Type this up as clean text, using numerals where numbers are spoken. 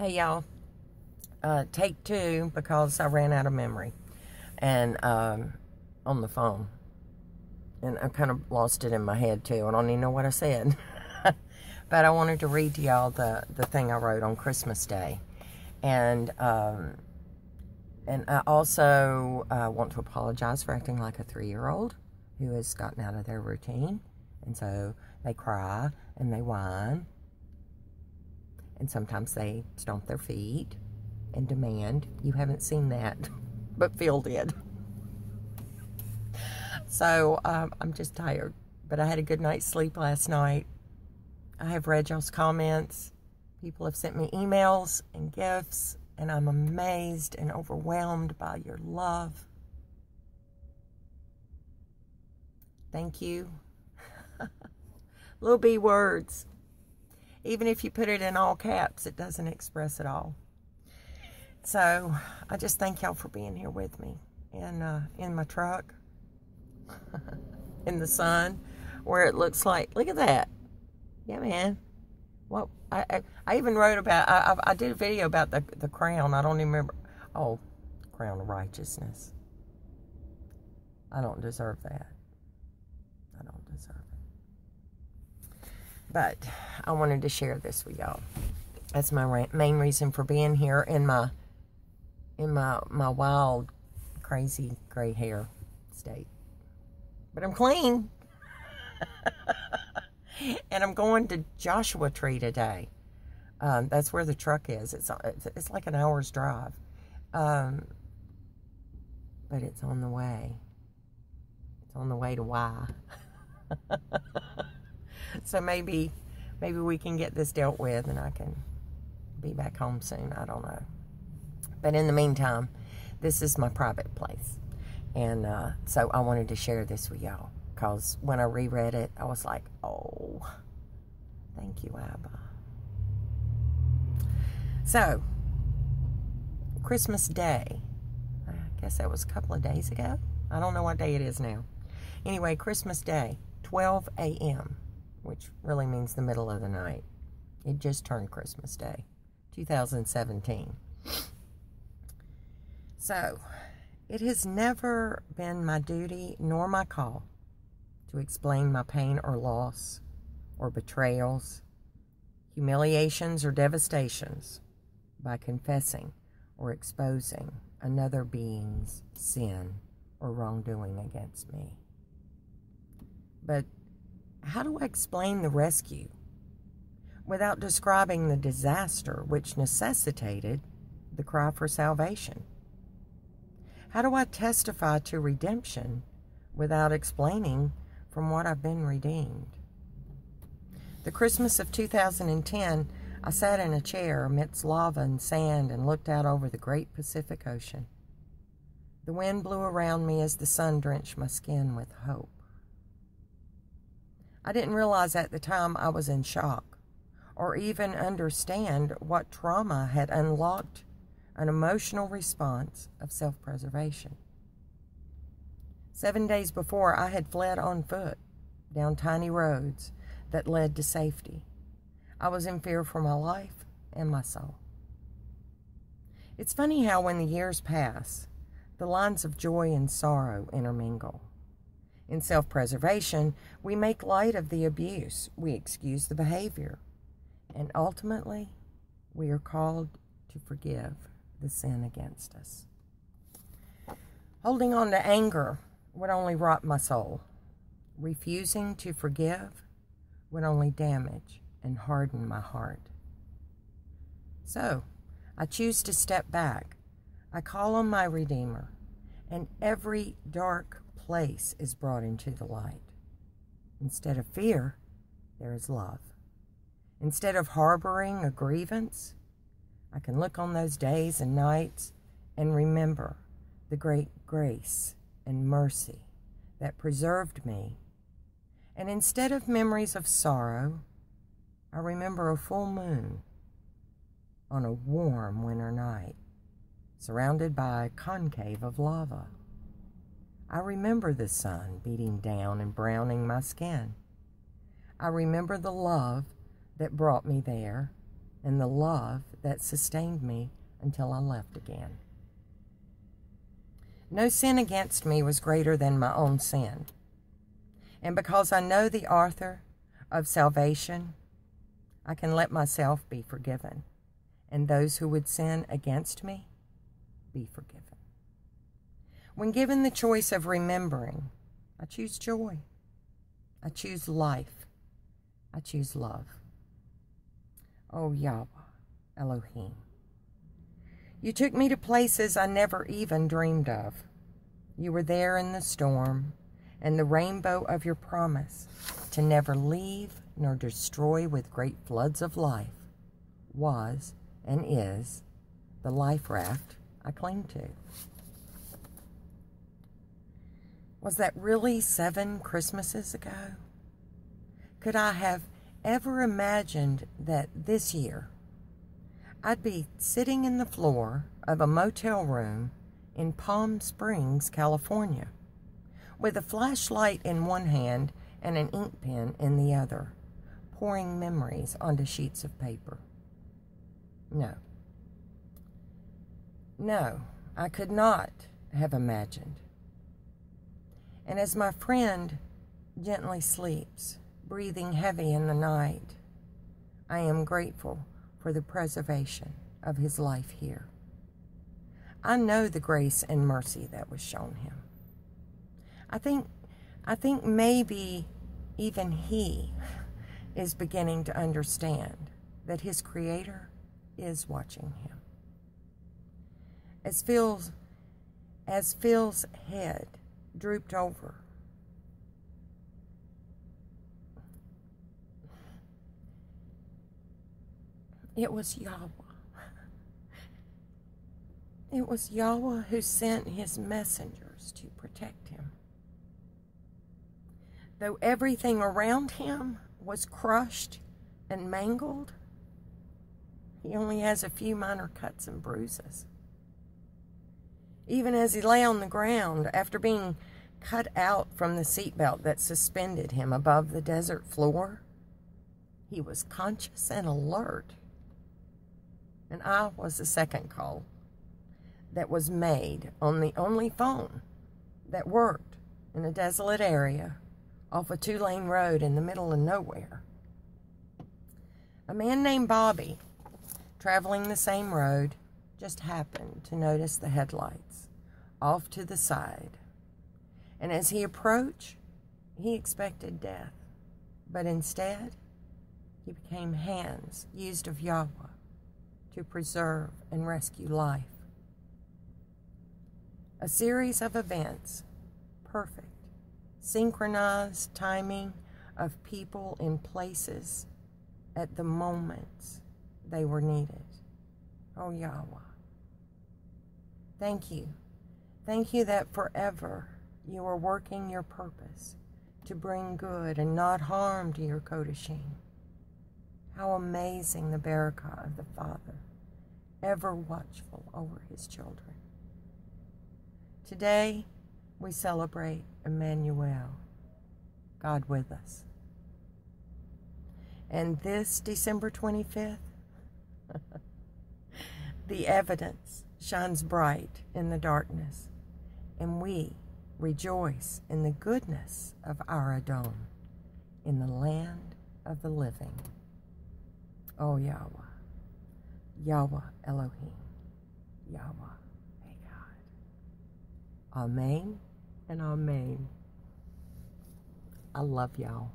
Hey y'all, take two because I ran out of memory and on the phone, and I kind of lost it in my head too. I don't even know what I said, but I wanted to read to y'all the thing I wrote on Christmas Day, and I also want to apologize for acting like a 3-year-old who has gotten out of their routine, and so they cry and they whine. And sometimes they stomp their feet and demand. You haven't seen that, but Phil did. So I'm just tired. But I had a good night's sleep last night. I have read y'all's comments. People have sent me emails and gifts. And I'm amazed and overwhelmed by your love. Thank you. Little B words. Even if you put it in all caps, it doesn't express it all. So I just thank y'all for being here with me in my truck, in the sun, where it looks like, look at that. Yeah, man. Well, I even wrote about, I did a video about the crown. I don't even remember. Oh, crown of righteousness. I don't deserve that. I don't deserve it. But I wanted to share this with y'all. That's my main reason for being here in my wild, crazy gray hair state. But I'm clean. And I'm going to Joshua Tree today. That's where the truck is. It's like an hour's drive. But it's on the way. It's on the way to Hwy. So maybe we can get this dealt with and I can be back home soon. I don't know. But in the meantime, this is my private place. And so I wanted to share this with y'all. Because when I reread it, I was like, oh, thank you, Abba. So, Christmas Day. I guess that was a couple of days ago. I don't know what day it is now. Anyway, Christmas Day, 12 a.m., which really means the middle of the night. It just turned Christmas Day, 2017. So, it has never been my duty nor my call to explain my pain or loss or betrayals, humiliations or devastations by confessing or exposing another being's sin or wrongdoing against me. But how do I explain the rescue without describing the disaster which necessitated the cry for salvation? How do I testify to redemption without explaining from what I've been redeemed? The Christmas of 2010, I sat in a chair amidst lava and sand and looked out over the great Pacific Ocean. The wind blew around me as the sun drenched my skin with hope. I didn't realize at the time I was in shock or even understand what trauma had unlocked an emotional response of self-preservation. 7 days before, I had fled on foot down tiny roads that led to safety. I was in fear for my life and my soul. It's funny how when the years pass, the lines of joy and sorrow intermingle. In self-preservation, we make light of the abuse, we excuse the behavior, and ultimately, we are called to forgive the sin against us. Holding on to anger would only rot my soul. Refusing to forgive would only damage and harden my heart. So, I choose to step back. I call on my Redeemer, and every dark place is brought into the light. Instead of fear, there is love. Instead of harboring a grievance, I can look on those days and nights and remember the great grace and mercy that preserved me. And instead of memories of sorrow, I remember a full moon on a warm winter night, surrounded by a concave of lava. I remember the sun beating down and browning my skin. I remember the love that brought me there and the love that sustained me until I left again. No sin against me was greater than my own sin. And because I know the author of salvation, I can let myself be forgiven, and those who would sin against me be forgiven. When given the choice of remembering, I choose joy. I choose life. I choose love. Oh, Yahweh, Elohim. You took me to places I never even dreamed of. You were there in the storm, and the rainbow of your promise to never leave nor destroy with great floods of life was and is the life raft I cling to. Was that really 7 Christmases ago? Could I have ever imagined that this year I'd be sitting in the floor of a motel room in Palm Springs, California, with a flashlight in one hand and an ink pen in the other, pouring memories onto sheets of paper? No, I could not have imagined. And as my friend gently sleeps, breathing heavy in the night, I am grateful for the preservation of his life here. I know the grace and mercy that was shown him. I think maybe even he is beginning to understand that his Creator is watching him. As Phil's head drooped over, it was Yahweh. It was Yahweh who sent his messengers to protect him. Though everything around him was crushed and mangled, he only has a few minor cuts and bruises. Even as he lay on the ground after being cut out from the seatbelt that suspended him above the desert floor, he was conscious and alert. And I was the second call that was made on the only phone that worked in a desolate area off a 2-lane road in the middle of nowhere. A man named Bobby, traveling the same road, just happened to notice the headlights off to the side. And as he approached, he expected death. But instead, he became hands used of Yahweh to preserve and rescue life. A series of events, perfect, synchronized timing of people in places at the moments they were needed. Oh, Yahweh. Thank you. Thank you that forever you are working your purpose to bring good and not harm to your Kodashim. How amazing the Barakah of the Father, ever watchful over his children. Today, we celebrate Emmanuel, God with us. And this December 25th, the evidence shines bright in the darkness, and we rejoice in the goodness of our Adon in the land of the living. Oh, Yahweh, Yahweh Elohim, Yahweh, hey God. Amen and amen. I love y'all.